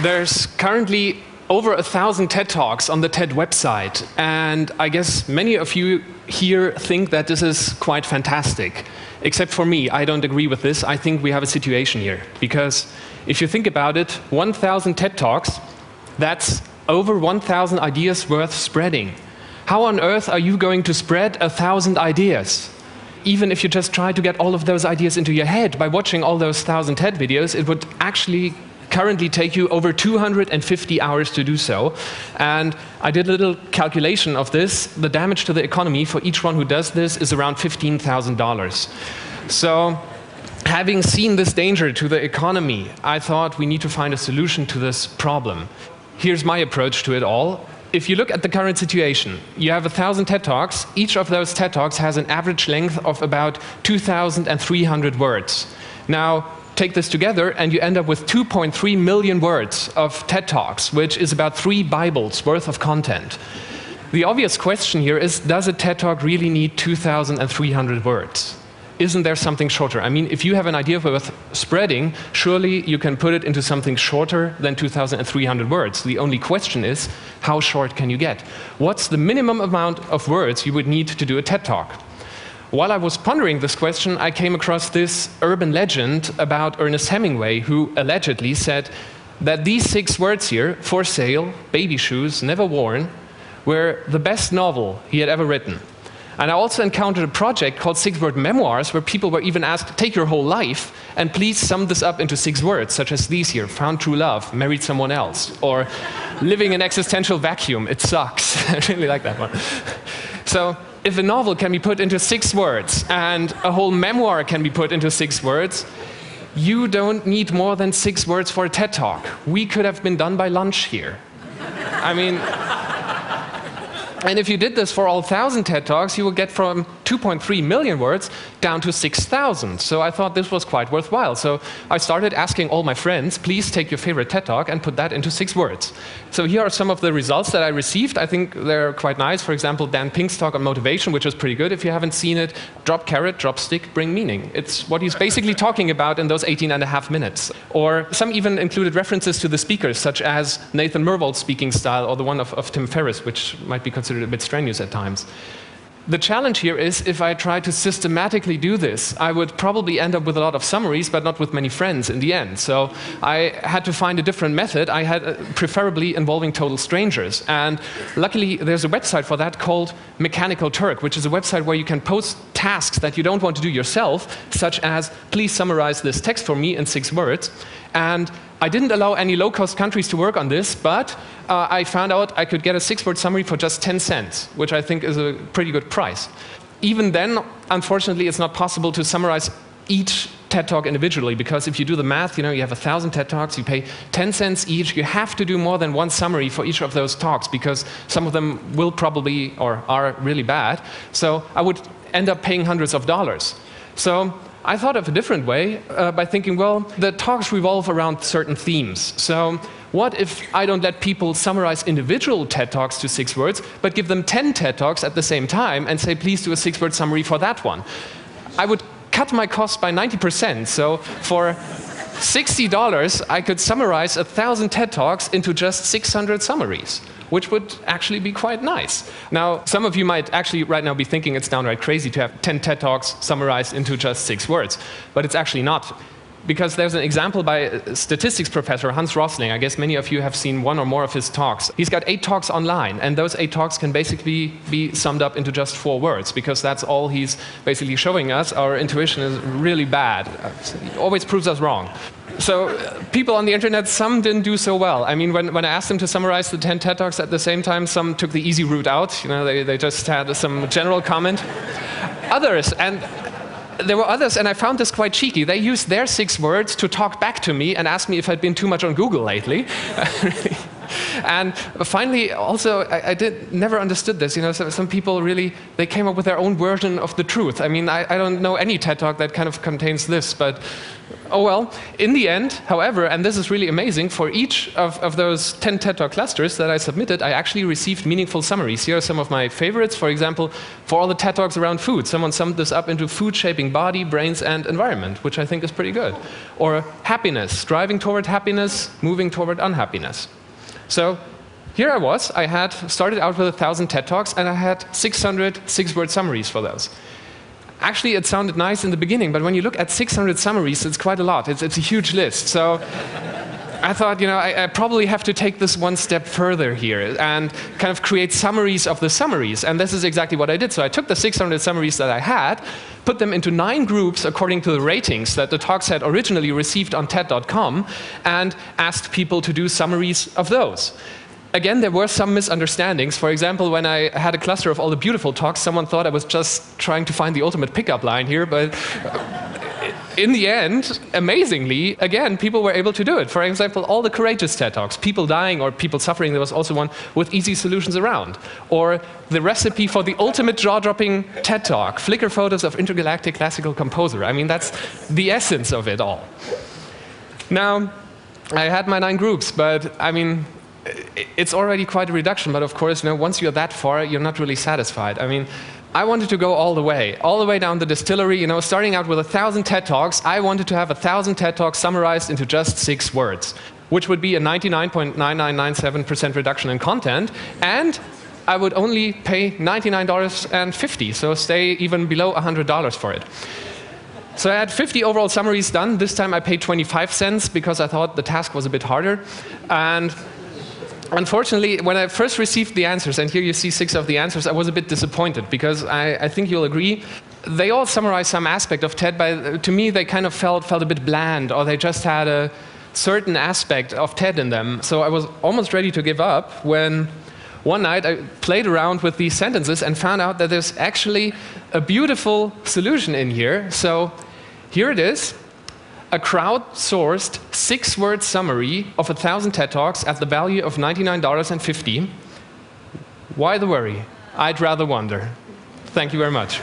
There's currently over 1,000 TED Talks on the TED website, and I guess many of you here think that this is quite fantastic. Except for me, I don't agree with this. I think we have a situation here. Because if you think about it, 1,000 TED Talks, that's over 1,000 ideas worth spreading. How on earth are you going to spread 1,000 ideas? Even if you just try to get all of those ideas into your head by watching all those 1,000 TED videos, it would actually currently take you over 250 hours to do so. And I did a little calculation of this. The damage to the economy for each one who does this is around $15,000. So having seen this danger to the economy, I thought we need to find a solution to this problem. Here's my approach to it all. If you look at the current situation, you have 1,000 TED Talks. Each of those TED Talks has an average length of about 2,300 words. Now, take this together and you end up with 2.3 million words of TED Talks, which is about 3 Bibles worth of content. The obvious question here is, does a TED Talk really need 2,300 words? Isn't there something shorter? I mean, if you have an idea worth spreading, surely you can put it into something shorter than 2,300 words. The only question is, how short can you get? What's the minimum amount of words you would need to do a TED Talk? While I was pondering this question, I came across this urban legend about Ernest Hemingway, who allegedly said that these 6 words here, for sale, baby shoes, never worn, were the best novel he had ever written. And I also encountered a project called 6-word memoirs, where people were even asked, take your whole life, and please sum this up into 6 words, such as these here: found true love, married someone else, or living in existential vacuum, it sucks. I really like that one. So, if a novel can be put into 6 words, and a whole memoir can be put into 6 words, you don't need more than 6 words for a TED Talk. We could have been done by lunch here. I mean, and if you did this for all 1,000 TED Talks, you will get from 2.3 million words down to 6,000. So I thought this was quite worthwhile. So I started asking all my friends, please take your favorite TED Talk and put that into 6 words. So here are some of the results that I received. I think they're quite nice. For example, Dan Pink's talk on motivation, which was pretty good. If you haven't seen it, drop carrot, drop stick, bring meaning. It's what he's basically talking about in those 18.5 minutes. Or some even included references to the speakers, such as Nathan Myhrvold's speaking style, or the one of Tim Ferriss, which might be considered a bit strenuous at times. The challenge here is, if I try to systematically do this, I would probably end up with a lot of summaries, but not with many friends in the end. So I had to find a different method. I had preferably involving total strangers. And luckily, there's a website for that called Mechanical Turk, which is a website where you can post tasks that you don't want to do yourself, such as, please summarize this text for me in 6 words. And I didn't allow any low-cost countries to work on this, but I found out I could get a 6-word summary for just 10 cents, which I think is a pretty good price. Even then, unfortunately, it's not possible to summarize each TED Talk individually, because if you do the math, you have 1,000 TED Talks, you pay 10 cents each, you have to do more than 1 summary for each of those talks, because some of them will probably, or are really bad. So I would end up paying hundreds of dollars. So I thought of a different way by thinking, well, the talks revolve around certain themes. So what if I don't let people summarize individual TED Talks to 6 words, but give them 10 TED Talks at the same time and say, please do a 6-word summary for that one? I would cut my costs by 90%. So for $60, I could summarize 1,000 TED Talks into just 600 summaries, which would actually be quite nice. Now, some of you might actually right now be thinking it's downright crazy to have 10 TED Talks summarized into just 6 words, but it's actually not. Because there's an example by a statistics professor, Hans Rosling. I guess many of you have seen 1 or more of his talks. He's got 8 talks online, and those 8 talks can basically be summed up into just 4 words, because that's all he's basically showing us. Our intuition is really bad. It always proves us wrong. So people on the internet, some didn't do so well. I mean, when I asked them to summarize the 10 TED Talks at the same time, some took the easy route out. They just had some general comment. There were others, and I found this quite cheeky. They used their 6 words to talk back to me and ask me if I'd been too much on Google lately. And finally, also, I never understood this. You know, some people really, they came up with their own version of the truth. I mean, I don't know any TED Talk that kind of contains this, but oh well. In the end, however, and this is really amazing, for each of those 10 TED Talk clusters that I submitted, I actually received meaningful summaries. Here are some of my favorites. For example, for all the TED Talks around food, someone summed this up into food shaping body, brains, and environment, which I think is pretty good. Or happiness, striving toward happiness, moving toward unhappiness. So here I was. I had started out with 1,000 TED Talks, and I had 600 6-word summaries for those. Actually, it sounded nice in the beginning, but when you look at 600 summaries, it's quite a lot. It's a huge list. So I thought, you know, I probably have to take this one step further here and kind of create summaries of the summaries. And this is exactly what I did. So I took the 600 summaries that I had, put them into 9 groups according to the ratings that the talks had originally received on TED.com, and asked people to do summaries of those. Again, there were some misunderstandings. For example, when I had a cluster of all the beautiful talks, someone thought I was just trying to find the ultimate pickup line here, but in the end, amazingly, again, people were able to do it. For example, all the courageous TED Talks, people dying or people suffering, there was also one with easy solutions around. Or the recipe for the ultimate jaw-dropping TED Talk, Flickr photos of intergalactic classical composer. I mean, that's the essence of it all. Now, I had my 9 groups, but I mean, it's already quite a reduction, but of course, you know, once you're that far, you're not really satisfied. I mean, I wanted to go all the way down the distillery, you know, starting out with 1,000 TED Talks. I wanted to have 1,000 TED Talks summarized into just 6 words, which would be a 99.9997% reduction in content, and I would only pay $99.50, so stay even below $100 for it. So I had 50 overall summaries done. This time I paid 25 cents because I thought the task was a bit harder. And unfortunately, when I first received the answers, and here you see 6 of the answers, I was a bit disappointed because I think you'll agree, they all summarize some aspect of TED, but to me they kind of felt a bit bland, or they just had a certain aspect of TED in them. So I was almost ready to give up when one night I played around with these sentences and found out that there's actually a beautiful solution in here. So here it is. A crowd-sourced 6-word summary of 1,000 TED Talks at the value of $99.50. Why the worry? I'd rather wonder. Thank you very much.